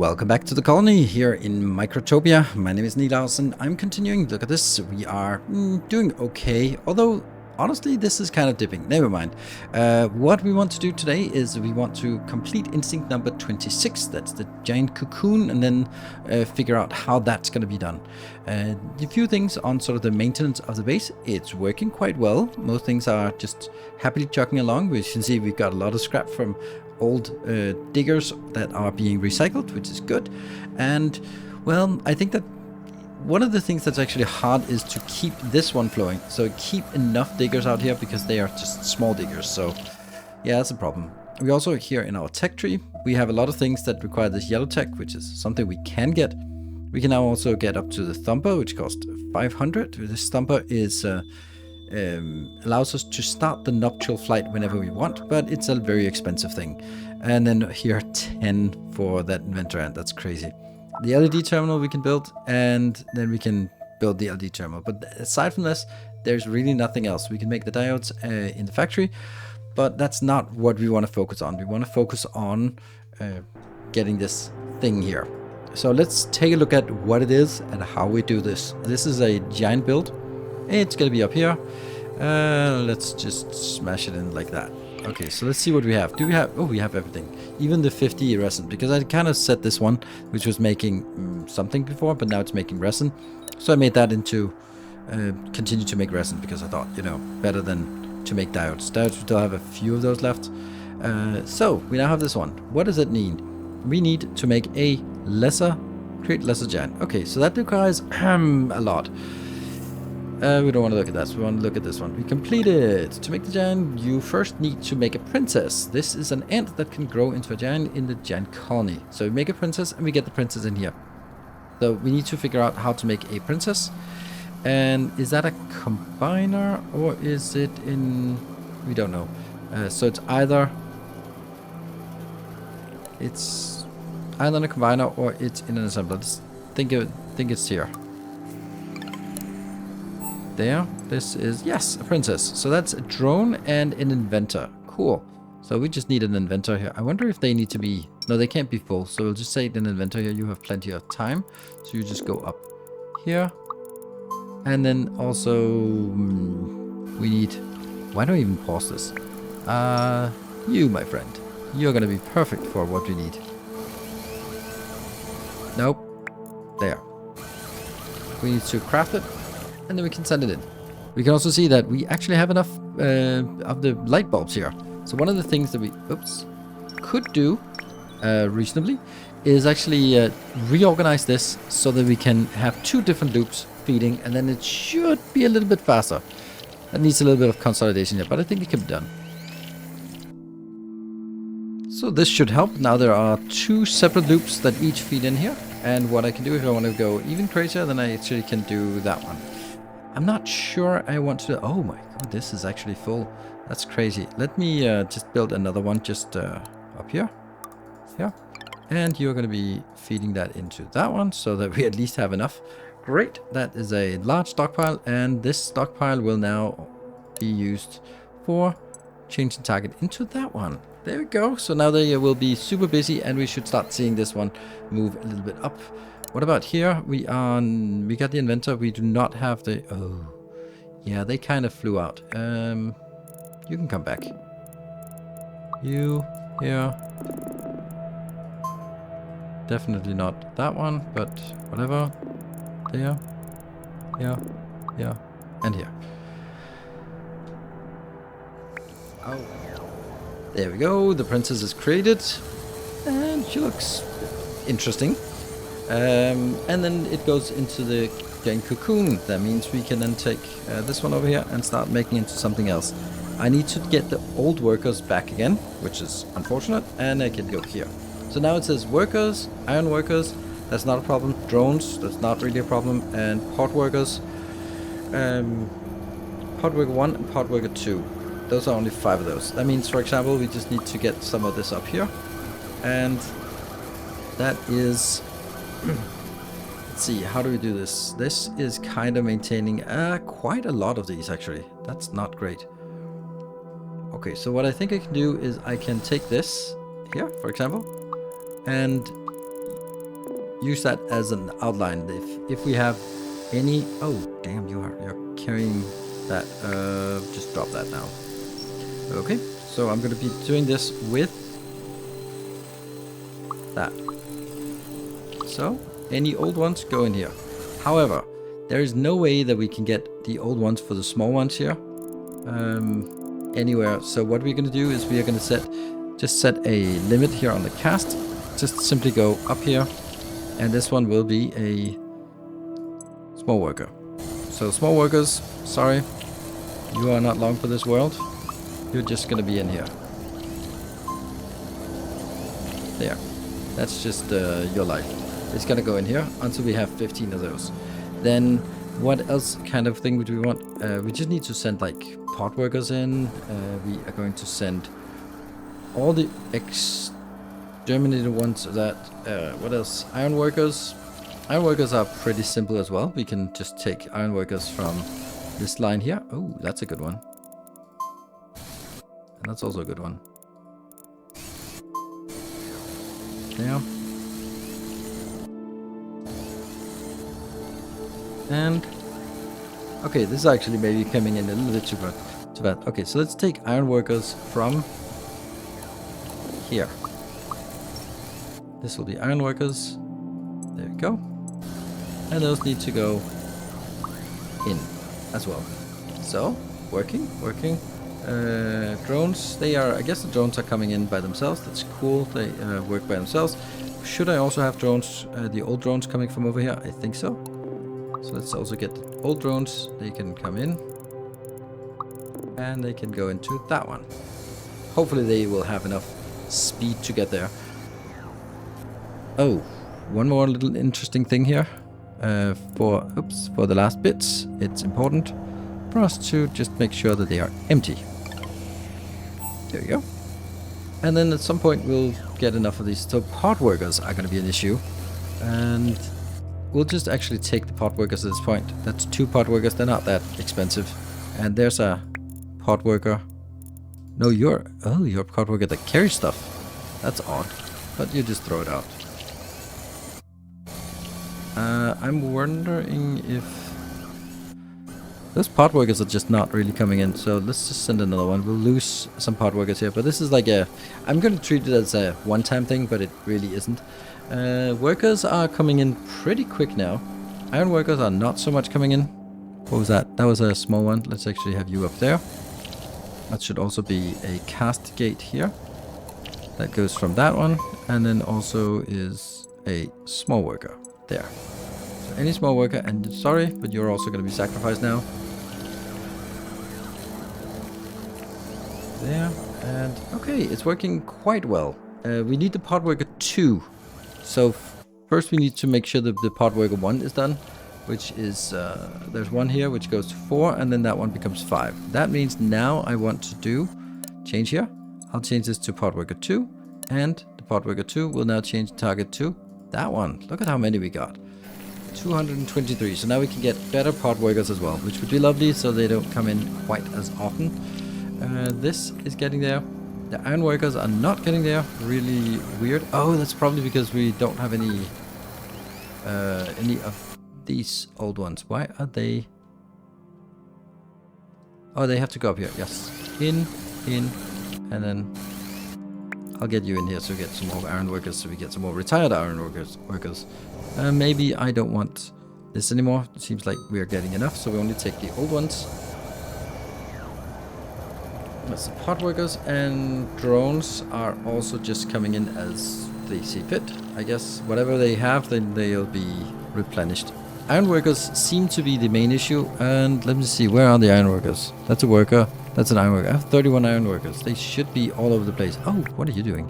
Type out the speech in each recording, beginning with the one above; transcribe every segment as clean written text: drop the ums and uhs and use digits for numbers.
Welcome back to the colony here in Microtopia. My name is Nilaus and I'm continuing. Look at this. We are doing okay, although honestly this is kind of dipping. Never mind. What we want to do today is we want to complete instinct number 26. That's the giant cocoon, and then figure out how that's going to be done. A few things on sort of the maintenance of the base. It's working quite well. Most things are just happily chugging along. We can see we've got a lot of scrap from old diggers that are being recycled, which is good. And well, I think that one of the things that's actually hard is to keep this one flowing, so keep enough diggers out here, because they are just small diggers. So yeah, that's a problem. We also here in our tech tree, we have a lot of things that require this yellow tech, which is something we can get. We can now also get up to the thumper, which costs 500. This thumper is allows us to start the nuptial flight whenever we want, but it's a very expensive thing. And then here 10 for that inventor, and that's crazy. The LED terminal we can build, and then we can build the LED terminal. But aside from this, there's really nothing else. We can make the diodes in the factory, but that's not what we want to focus on. We want to focus on getting this thing here. So let's take a look at what it is and how we do this. This is a giant build. It's going to be up here. Let's just smash it in like that. Okay, so let's see what we have. Do we have... Oh, we have everything. Even the 50 resin. Because I kind of set this one, which was making something before, but now it's making resin. So I made that into... continue to make resin, because I thought, you know, better than to make diodes. Diodes, we still have a few of those left. So, we now have this one. What does it mean? We need to make a lesser... Create lesser giant. Okay, so that requires a lot. We don't want to look at that, so we want to look at this one. We completed. To make the giant, you first need to make a princess. This is an ant that can grow into a giant in the giant colony. So we make a princess, and we get the princess in here. So we need to figure out how to make a princess. And is that a combiner, or is it in... We don't know. So it's either in a combiner, or it's in an assembler. Think it's here. There, this is, yes, a princess. So that's a drone and an inventor. Cool. So we just need an inventor here. I wonder if they need to be... No, they can't be full. So we'll just say an inventor here. You have plenty of time. So you just go up here. And then also we need... Why don't I even pause this? You, my friend. You're going to be perfect for what we need. Nope. There. We need to craft it. And then we can send it in. We can also see that we actually have enough of the light bulbs here. So one of the things that we could do reasonably is actually reorganize this so that we can have two different loops feeding, and then it should be a little bit faster. That needs a little bit of consolidation here, but I think it can be done. So this should help. Now there are two separate loops that each feed in here. And what I can do, if I want to go even crazier, then I actually can do that one. I'm not sure I want to... Oh my god, this is actually full. That's crazy. Let me just build another one just up here. Here. And you're going to be feeding that into that one so that we at least have enough. Great. That is a large stockpile. And this stockpile will now be used for changing target into that one. There we go. So now they will be super busy, and we should start seeing this one move a little bit up. What about here? We got the inventor. We do not have the... Oh, yeah, they kind of flew out. You can come back. You here. Definitely not that one, but whatever. There. Here. Here. And here. Oh. There we go. The princess is created. And she looks interesting. And then it goes into the giant cocoon. That means we can then take this one over here and start making it into something else. I need to get the old workers back again, which is unfortunate, and I can go here. So now it says workers, iron workers, that's not a problem. Drones, that's not really a problem. And pod workers, pod worker 1 and pod worker 2. Those are only 5 of those. That means, for example, we just need to get some of this up here. And that is... Let's see, how do we do this? This is kind of maintaining quite a lot of these, actually. That's not great. Okay, so what I think I can do is I can take this here, for example, and use that as an outline. If we have any... Oh, damn, you're carrying that. Just drop that now. Okay, so I'm going to be doing this with that. So, any old ones go in here. However, there is no way that we can get the old ones for the small ones here anywhere. So what we're going to do is we are going to set a limit here on the cast. Just simply go up here, and this one will be a small worker. So small workers, sorry, you are not long for this world. You're just going to be in here. There. That's just your life. It's going to go in here until we have 15 of those. Then what else kind of thing would we want? We just need to send like pod workers in. We are going to send all the exterminated ones that... what else? Iron workers. Iron workers are pretty simple as well. We can just take iron workers from this line here. Oh, that's a good one. And that's also a good one. There. And okay, this is actually maybe coming in a little bit too bad. Okay, so let's take iron workers from here. This will be iron workers. There we go. And those need to go in as well. So, working. Drones, they are, I guess the drones are coming in by themselves. That's cool. They work by themselves. Should I also have drones, the old drones coming from over here? I think so. So let's also get old drones. They can come in. And they can go into that one. Hopefully they will have enough speed to get there. Oh, one more little interesting thing here. For the last bits, it's important for us to just make sure that they are empty. There we go. And then at some point we'll get enough of these. So pod workers are going to be an issue. And we'll just actually take the pod workers at this point. That's 2 pod workers. They're not that expensive. And there's a pod worker. No, you're a pod worker that carries stuff. That's odd. But you just throw it out. I'm wondering if those pod workers are just not really coming in. So let's just send another one. We'll lose some pod workers here. But this is like I'm going to treat it as a one-time thing, but it really isn't. Workers are coming in pretty quick now. Iron workers are not so much coming in. What was that? That was a small one. Let's actually have you up there. That should also be a cast gate here. That goes from that one. And then also is a small worker. There. So any small worker, and sorry, but you're also going to be sacrificed now. There. And okay, it's working quite well. We need the pod worker 2. So first we need to make sure that the pod worker 1 is done, which is, there's one here which goes to 4, and then that one becomes 5. That means now I want to do, change here. I'll change this to pod worker 2, and the pod worker 2 will now change the target to that one. Look at how many we got. 223. So now we can get better pod workers as well, which would be lovely so they don't come in quite as often. This is getting there. The iron workers are not getting there. Really weird. Oh, that's probably because we don't have any of these old ones. Why are they... Oh, they have to go up here. Yes. In, and then I'll get you in here so we get some more iron workers, so we get some more retired iron workers. Maybe I don't want this anymore. It seems like we are getting enough, so we only take the old ones. That's the pod workers, and drones are also just coming in as they see fit. I guess whatever they have, then they'll be replenished. Iron workers seem to be the main issue, and let me see, where are the iron workers? That's a worker. That's an iron worker. I have 31 iron workers. They should be all over the place. Oh, what are you doing?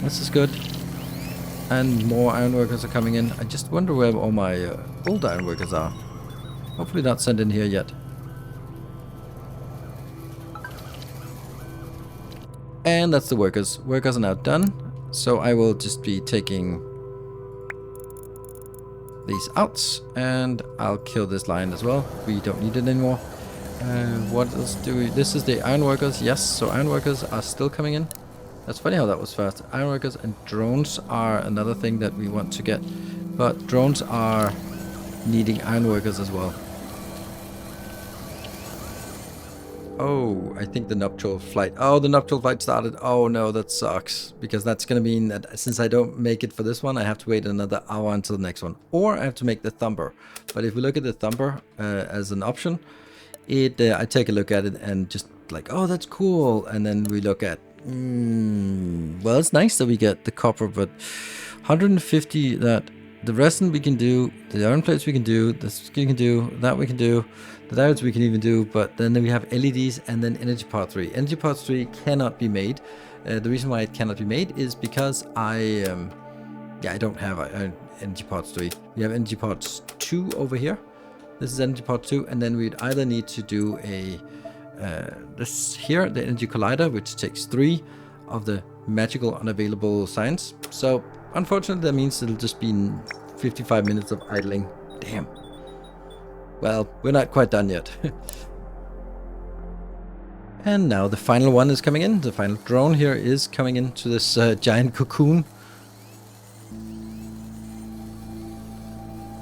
This is good. And more iron workers are coming in. I just wonder where all my old iron workers are. Hopefully not sent in here yet. And that's the workers. Workers are now done. So I will just be taking these out, and I'll kill this lion as well. We don't need it anymore. What else do we... This is the iron workers. Yes, so iron workers are still coming in. That's funny how that was fast. Ironworkers and drones are another thing that we want to get. But drones are needing ironworkers as well. Oh, I think the nuptial flight. Oh, the nuptial flight started. Oh no, that sucks. Because that's going to mean that since I don't make it for this one, I have to wait another hour until the next one. Or I have to make the thumper. But if we look at the thumper as an option, I take a look at it and just like, oh, that's cool. And then we look at, well, it's nice that we get the copper, but 150 that the resin we can do, the iron plates we can do, this we can do, that we can do, the diodes we can even do, but then we have LEDs and then energy part 3. Energy part 3 cannot be made. The reason why it cannot be made is because I don't have energy parts 3. We have energy parts 2 over here. This is energy part 2, and then we'd either need to do this here, the energy collider, which takes 3 of the magical unavailable science. So unfortunately, that means it'll just be 55 minutes of idling. Damn. Well, we're not quite done yet. And now the final one is coming in. The final drone here is coming into this giant cocoon.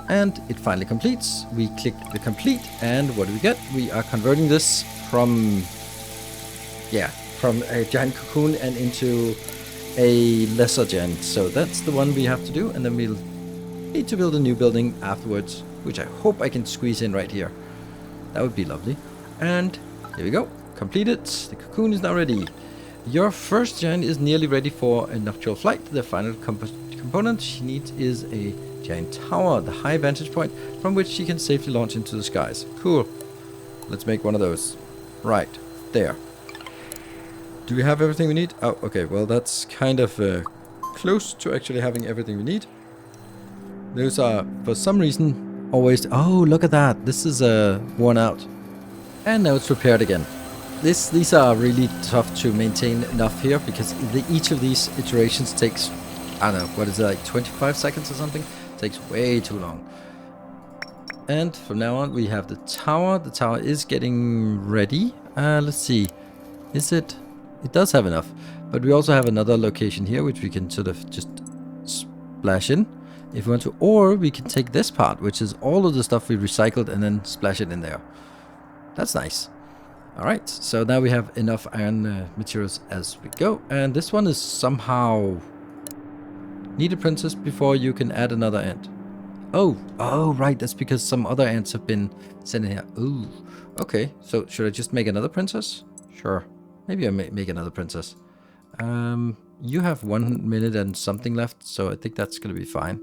And it finally completes. We click the complete, and what do we get? We are converting this from a giant cocoon and into a lesser giant. So that's the one we have to do, and then we'll need to build a new building afterwards, which I hope I can squeeze in right here. That would be lovely. And here we go. Completed. The cocoon is now ready. Your first giant is nearly ready for a nuptial flight. The final component she needs is a giant tower, the high vantage point from which she can safely launch into the skies. Cool. Let's make one of those. Right. There. Do we have everything we need? Oh, okay. Well, that's kind of close to actually having everything we need. Those are, for some reason, always... Oh, look at that. This is worn out. And now it's repaired again. These are really tough to maintain enough here because each of these iterations takes, I don't know, what is it, like 25 seconds or something? It takes way too long. And from now on, we have the tower. The tower is getting ready. Let's see. Is it... It does have enough. But we also have another location here, which we can sort of just splash in if we want to. Or we can take this part, which is all of the stuff we recycled, and then splash it in there. That's nice. Alright, so now we have enough iron materials as we go. And this one is somehow... Need a princess before you can add another ant. Oh, right, that's because some other ants have been sent in here. Ooh, okay, so should I just make another princess? Sure, maybe I make another princess. You have 1 minute and something left, so I think that's gonna be fine.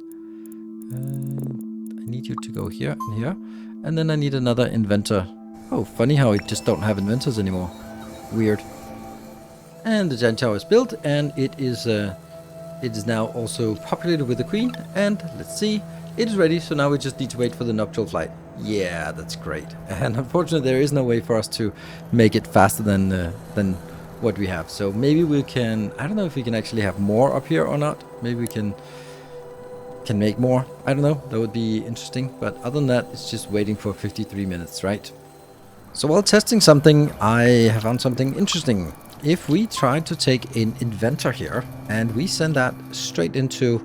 I need you to go here and here. And then I need another inventor. Oh, funny how I just don't have inventors anymore. Weird. And the giant tower is built, and it is now also populated with the queen. And let's see, it is ready. So now we just need to wait for the nuptial flight. Yeah, that's great. And unfortunately, there is no way for us to make it faster than what we have. So maybe we can. I don't know if we can actually have more up here or not. Maybe we can make more. I don't know. That would be interesting. But other than that, it's just waiting for 53 minutes, right? So while testing something, I have found something interesting. If we try to take an inventor here and we send that straight into,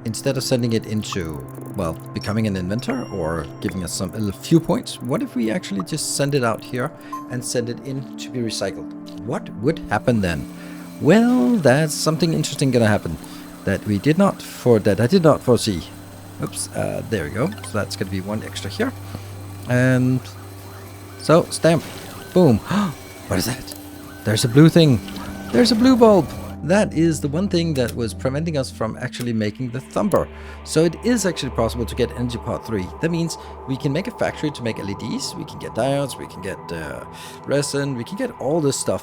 instead of sending it into, well, becoming an inventor or giving us a few points, what if we actually just send it out here and send it in to be recycled? What would happen then? Well, that's something interesting gonna happen that I did not foresee. Oops, there we go. So that's gonna be one extra here. And so, stamp. Boom. What is that? There's a blue thing. There's a blue bulb. That is the one thing that was preventing us from actually making the thumper. So it is actually possible to get energy part 3. That means we can make a factory to make LEDs. We can get diodes. We can get resin. We can get all this stuff.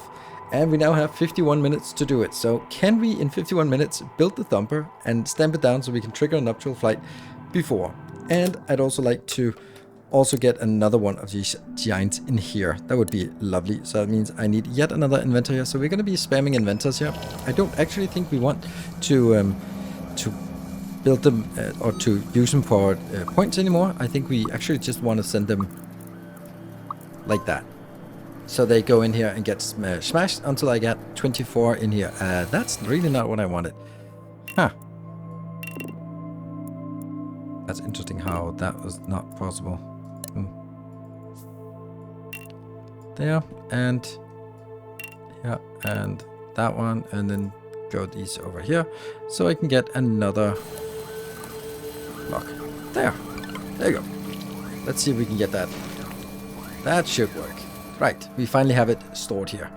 And we now have 51 minutes to do it. So can we, in 51 minutes, build the thumper and stamp it down so we can trigger a nuptial flight before? And I'd also like to also get another one of these giants in here. That would be lovely. So that means I need yet another inventor here. So we're going to be spamming inventors here. I don't actually think we want to build them or to use them for points anymore. I think we actually just want to send them like that. So they go in here and get smashed until I get 24 in here. That's really not what I wanted. Huh. That's interesting how that was not possible. There, and yeah, and that one, and then go these over here, so I can get another block. There you go. Let's see if we can get that. That should work. Right, we finally have it stored here.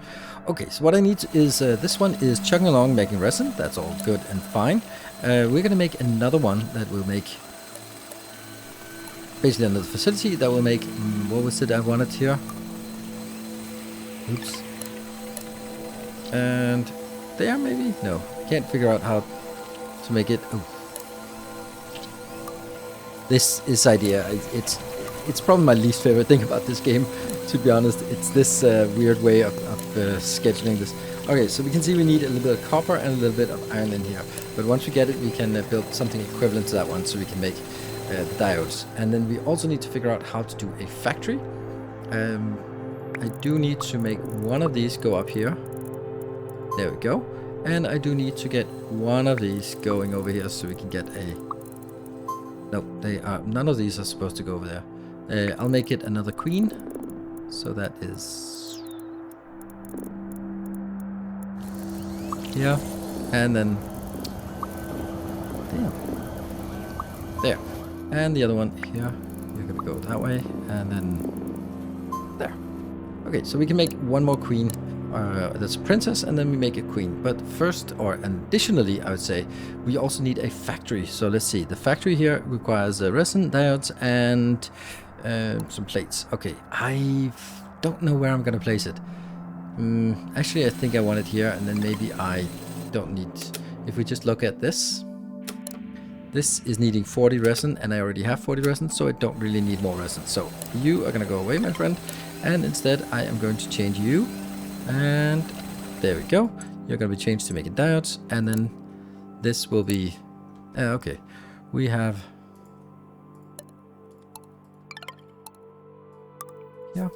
Okay, so what I need is, this one is chugging along making resin. That's all good and fine. We're gonna make another one that will make, basically another facility that will make, what was it I wanted here? Oops. And there maybe? No, can't figure out how to make it. Ooh. This idea, it's probably my least favorite thing about this game, to be honest. It's this weird way of scheduling this. Okay, so we can see we need a little bit of copper and a little bit of iron in here. But once we get it, we can build something equivalent to that one, so we can make the diodes. And then we also need to figure out how to do a factory. I do need to make one of these go up here. There we go. And I do need to get one of these going over here, so we can get a... No, they are... None of these are supposed to go over there. I'll make it another queen. So that is... Yeah. And then... Damn. There. And the other one here. You're gonna go that way. And then... There. Okay, so we can make one more queen. That's a princess, and then we make a queen. But first, or additionally, I would say, we also need a factory. So let's see. The factory here requires resin, diodes, and some plates. Okay, I don't know where I'm going to place it. Actually, I think I want it here, and then maybe I don't need... If we just look at this, this is needing 40 resin, and I already have 40 resin, so I don't really need more resin. So you are going to go away, my friend, and instead I am going to change you. And there we go. You're going to be changed to making diodes, and then this will be... okay, we have... Yeah,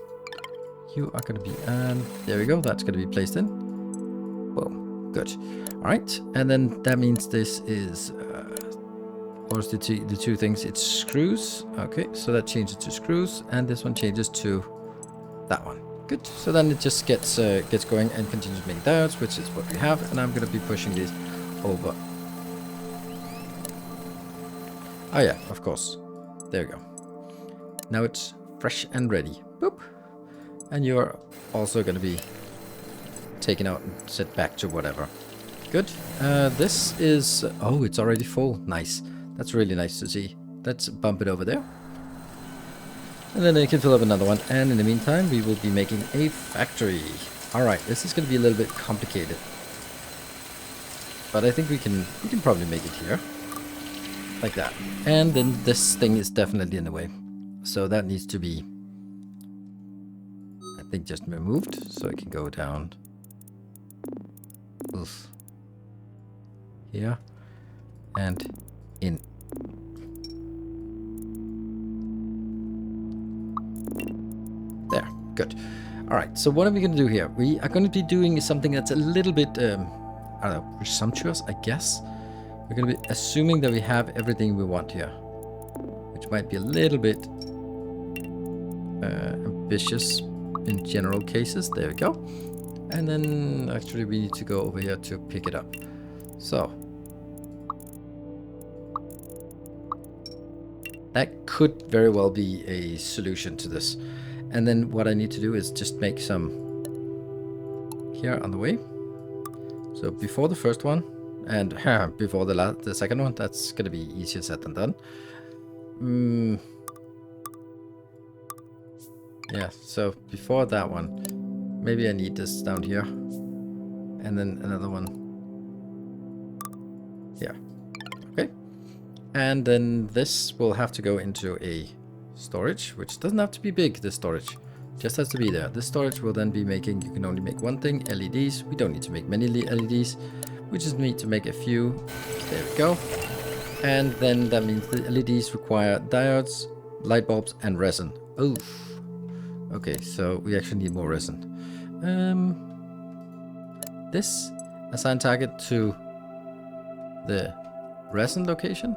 you are going to be... And there we go, that's going to be placed in. Boom, good. Alright, and then that means this is... what is the two things? It's screws. Okay, so that changes to screws, and this one changes to that one. Good. So then it just gets going and continues making diodes, which is what we have, and I'm going to be pushing these over. Oh yeah, of course. There we go. Now it's fresh and ready. Boop. And you're also going to be taken out and set back to whatever. Good. This is... Oh, it's already full. Nice. That's really nice to see. Let's bump it over there. And then I can fill up another one. And in the meantime, we will be making a factory. Alright, this is going to be a little bit complicated. But I think we can probably make it here. Like that. And then this thing is definitely in the way. So that needs to be, I think, just removed. So it can go down. Oof. Here. And in. There, good. All right, so what are we going to do here? We are going to be doing something that's a little bit, I don't know, presumptuous, I guess. We're going to be assuming that we have everything we want here, which might be a little bit ambitious in general cases. There we go. And then actually we need to go over here to pick it up. So that could very well be a solution to this. And then what I need to do is just make some here on the way. So before the first one and before the second one, that's going to be easier said than done. Yeah, so before that one, maybe I need this down here. And then another one. Yeah. Okay. And then this will have to go into a storage, which doesn't have to be big, this storage. Just has to be there. This storage will then be making, you can only make one thing, LEDs. We don't need to make many LEDs. We just need to make a few. There we go. And then that means the LEDs require diodes, light bulbs, and resin. Oof. Okay, so we actually need more resin. This assign target to the resin location.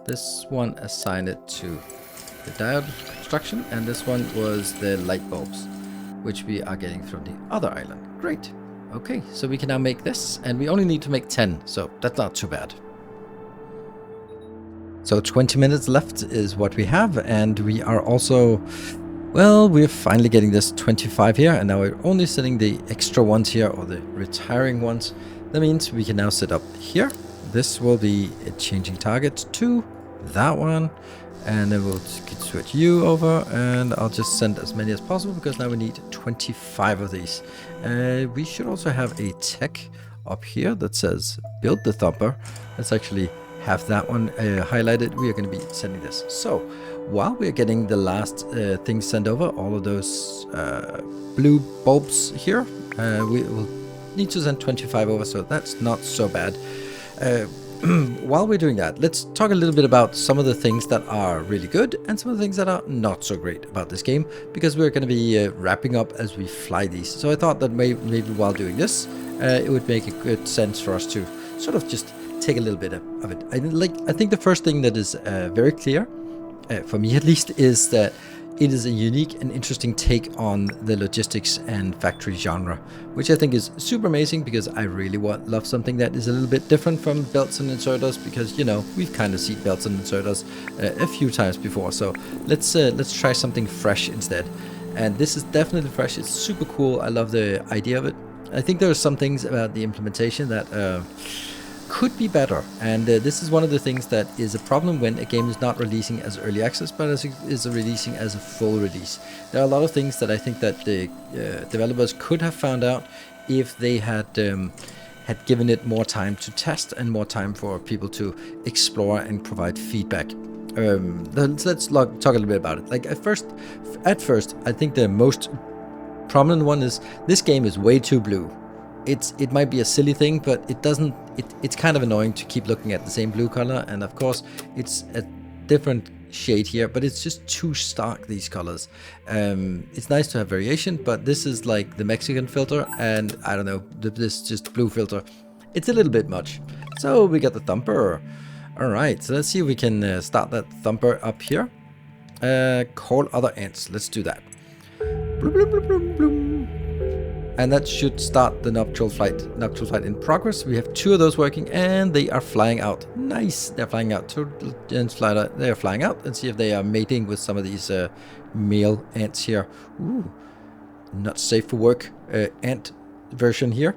This one assigned it to the diode construction, and this one was the light bulbs, which we are getting from the other island. Great. Okay, so we can now make this, and we only need to make 10, so that's not too bad. So 20 minutes left is what we have, and we are also, well, we're finally getting this 25 here, and now we're only setting the extra ones here, or the retiring ones. That means we can now set up here. This will be a changing target to that one, and then we'll switch you over, and I'll just send as many as possible because now we need 25 of these. We should also have a tech up here that says build the thumper. Let's actually have that one highlighted. We are going to be sending this. So while we're getting the last things sent over, all of those blue bulbs here, we will need to send 25 over, so that's not so bad. While we're doing that, let's talk a little bit about some of the things that are really good and some of the things that are not so great about this game, because we're going to be wrapping up as we fly these. So I thought that maybe while doing this, it would make a good sense for us to sort of just take a little bit of it. I think the first thing that is very clear, for me at least, is that it is a unique and interesting take on the logistics and factory genre, which I think is super amazing, because I really love something that is a little bit different from belts and inserters, because, you know, we've kind of seen belts and inserters a few times before. So let's try something fresh instead. And this is definitely fresh. It's super cool. I love the idea of it. I think there are some things about the implementation that could be better, and this is one of the things that is a problem when a game is not releasing as early access, but is releasing as a full release. There are a lot of things that I think that the developers could have found out if they had given it more time to test and more time for people to explore and provide feedback. Let's talk a little bit about it. Like at first, I think the most prominent one is this game is way too blue. It might be a silly thing, but it's kind of annoying to keep looking at the same blue color, and of course it's a different shade here, but it's just too stark, these colors. It's nice to have variation, but this is like the Mexican filter, and I don't know, this just blue filter, it's a little bit much. So we got the thumper. All right, so let's see if we can start that thumper up here. Call other ants. Let's do that. Bloom, bloom, bloom, bloom, bloom. And that should start the nuptial flight in progress. We have 2 of those working, and they are flying out. Nice, they're flying out. 2 ants they are flying out, and see if they are mating with some of these male ants here. Ooh, not safe for work ant version here.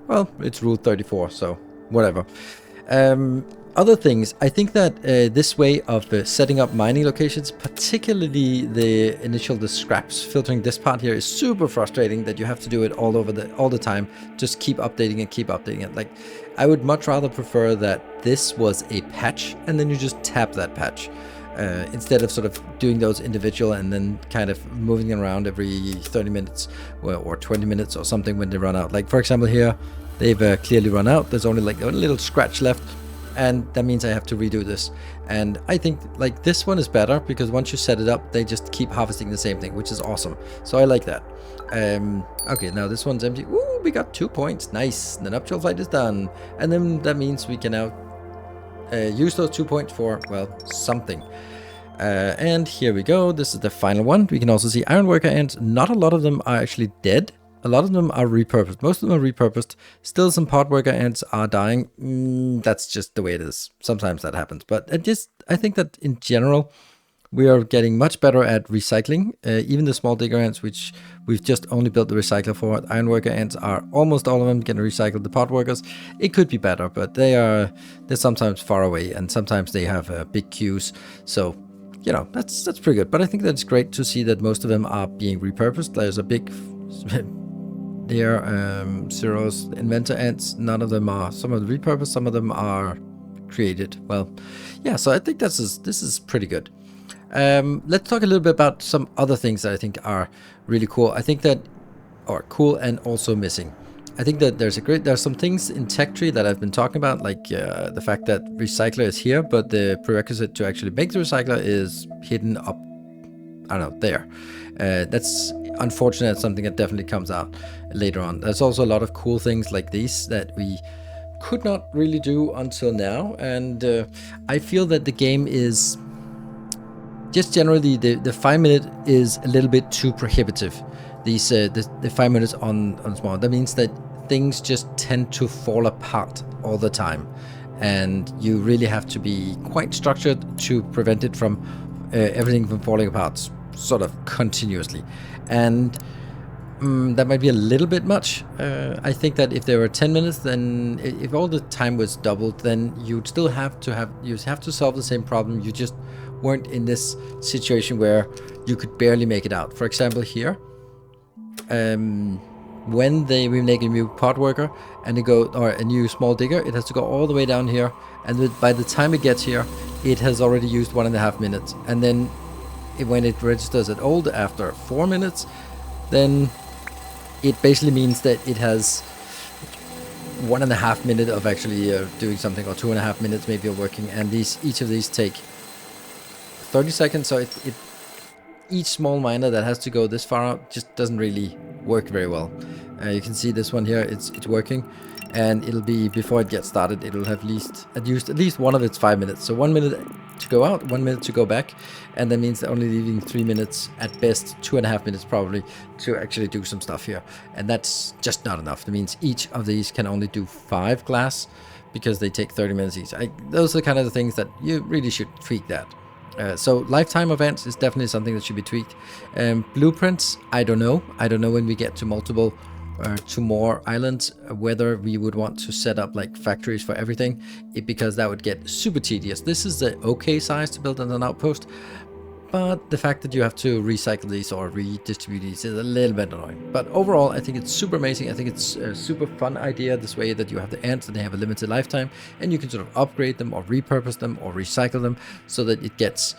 Well, it's rule 34, so whatever. Other things, I think that this way of setting up mining locations, particularly the scraps, filtering this part here, is super frustrating that you have to do it all the time. Just keep updating it. Like, I would much rather prefer that this was a patch, and then you just tap that patch. Instead of sort of doing those individual and then kind of moving them around every 30 minutes or 20 minutes or something when they run out. Like, for example, here, they've clearly run out. There's only like a little scratch left, and that means I have to redo this. And I think like this one is better, because once you set it up, they just keep harvesting the same thing, which is awesome. So I like that. Okay, now this one's empty. Ooh, we got 2 points. Nice. The nuptial flight is done. And then that means we can now use those 2 points for, well, something. And here we go. This is the final one. We can also see ironworker ants. Not a lot of them are actually dead. A lot of them are repurposed. Most of them are repurposed. Still, some pod worker ants are dying. That's just the way it is. Sometimes that happens. But I think that in general, we are getting much better at recycling. Even the small digger ants, which we've just only built the recycler for. Ironworker ants are almost all of them getting recycled. The pod workers, it could be better, but they're sometimes far away, and sometimes they have big queues. So, you know, that's pretty good. But I think that's great to see that most of them are being repurposed. There's a big Zero's inventor ants. None of them are. Some of them repurposed, some of them are created. Well, yeah, so I think this is pretty good. Let's talk a little bit about some other things that I think are really cool. I think that are cool and also missing. I think that there's some things in Tech Tree that I've been talking about, like the fact that recycler is here, but the prerequisite to actually make the recycler is hidden up, I don't know, there. That's unfortunate, something that definitely comes out later on. There's also a lot of cool things like these that we could not really do until now, and I feel that the game is just generally the 5 minute is a little bit too prohibitive. These the 5 minutes on small, that means that things just tend to fall apart all the time, and you really have to be quite structured to prevent it from everything from falling apart sort of continuously. And that might be a little bit much. I think that if there were 10 minutes, then if all the time was doubled, then you'd still have to solve the same problem. You just weren't in this situation where you could barely make it out. For example, here, when we make a new pot worker and or a new small digger, it has to go all the way down here, and by the time it gets here, it has already used 1.5 minutes. And then when it registers at old after 4 minutes, then it basically means that it has 1.5 minutes of actually doing something, or 2.5 minutes maybe of working, and each of these take 30 seconds, so each small miner that has to go this far out just doesn't really work very well. You can see this one here, it's working, and it'll be, before it gets started, it'll have used at least one of its 5 minutes. So 1 minute to go out, 1 minute to go back, and that means they're only leaving 3 minutes, at best 2.5 minutes probably, to actually do some stuff here. And that's just not enough. That means each of these can only do 5 glass, because they take 30 minutes each. Those are kind of the things that you really should tweak that. So lifetime events is definitely something that should be tweaked. Blueprints, I don't know. I don't know when we get to to more islands, whether we would want to set up like factories for everything, because that would get super tedious. This is the okay size to build an outpost, but the fact that you have to recycle these or redistribute these is a little bit annoying. But overall, I think it's super amazing. I think it's a super fun idea, this way that you have the ants and they have a limited lifetime, and you can sort of upgrade them or repurpose them or recycle them, so that it gets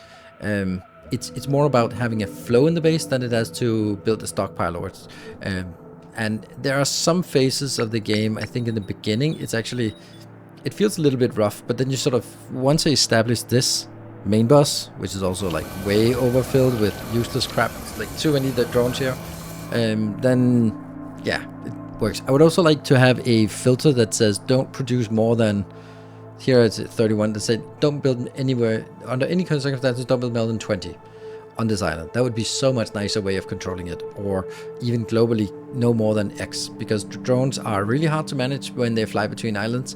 it's more about having a flow in the base than it has to build a stockpile or and there are some phases of the game, I think in the beginning, it feels a little bit rough, but then you sort of, once I establish this main boss, which is also like way overfilled with useless crap, it's like too many drones here, then yeah, it works. I would also like to have a filter that says don't produce more than, here it's 31, that said don't build anywhere, under any circumstances, don't build more than 20 on this island. That would be so much nicer way of controlling it, or even globally no more than X, because drones are really hard to manage when they fly between islands,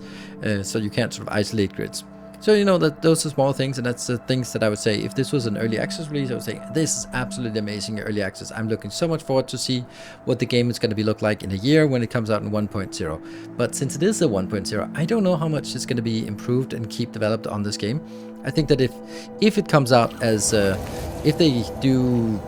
so you can't sort of isolate grids. So you know that those are small things, and that's the things that I would say, if this was an early access release, I would say this is absolutely amazing early access. I'm looking so much forward to see what the game is going to be look like in a year when it comes out in 1.0. But since it is a 1.0, I don't know how much is going to be improved and keep developed on this game. I think that if it comes out as if they do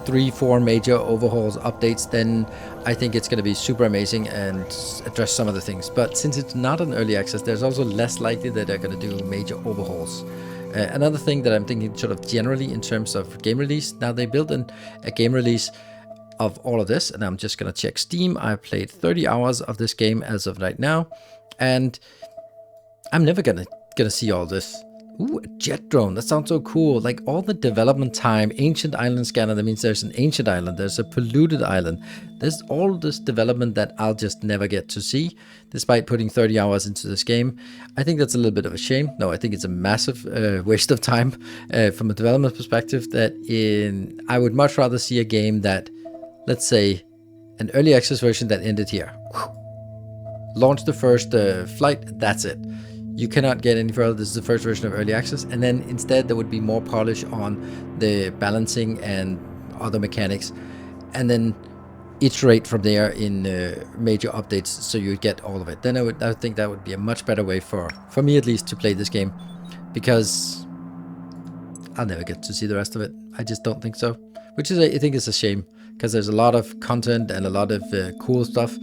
3-4 major overhauls, updates, then I think it's going to be super amazing and address some of the things. But since it's not an early access, there's also less likely that they're going to do major overhauls. Another thing that I'm thinking sort of generally in terms of game release, now they built a game release of all of this, and I'm just going to check Steam. I've played 30 hours of this game as of right now, and I'm never going to see all this. Ooh, a jet drone. That sounds so cool. Like all the development time, ancient island scanner. That means there's an ancient island. There's a polluted island. There's all this development that I'll just never get to see, despite putting 30 hours into this game. I think that's a little bit of a shame. No, I think it's a massive waste of time from a development perspective. I would much rather see a game that, let's say, an early access version that ended here. Launch the first flight. That's it. You cannot get any further. This is the first version of early access, and then instead there would be more polish on the balancing and other mechanics, and then iterate from there in major updates, so you get all of it. Then I think that would be a much better way for me at least to play this game, because I'll never get to see the rest of it. I just don't think so, which is I think is a shame, because there's a lot of content and a lot of cool stuff.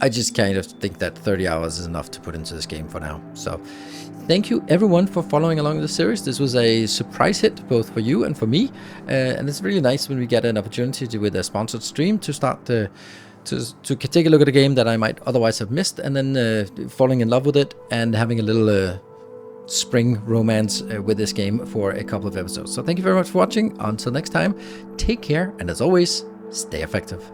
I just kind of think that 30 hours is enough to put into this game for now. So thank you everyone for following along the series. This was a surprise hit both for you and for me, and it's really nice when we get an opportunity to, with a sponsored stream, to start to take a look at a game that I might otherwise have missed, and then falling in love with it and having a little spring romance with this game for a couple of episodes. So thank you very much for watching. Until next time, take care, and as always, stay effective.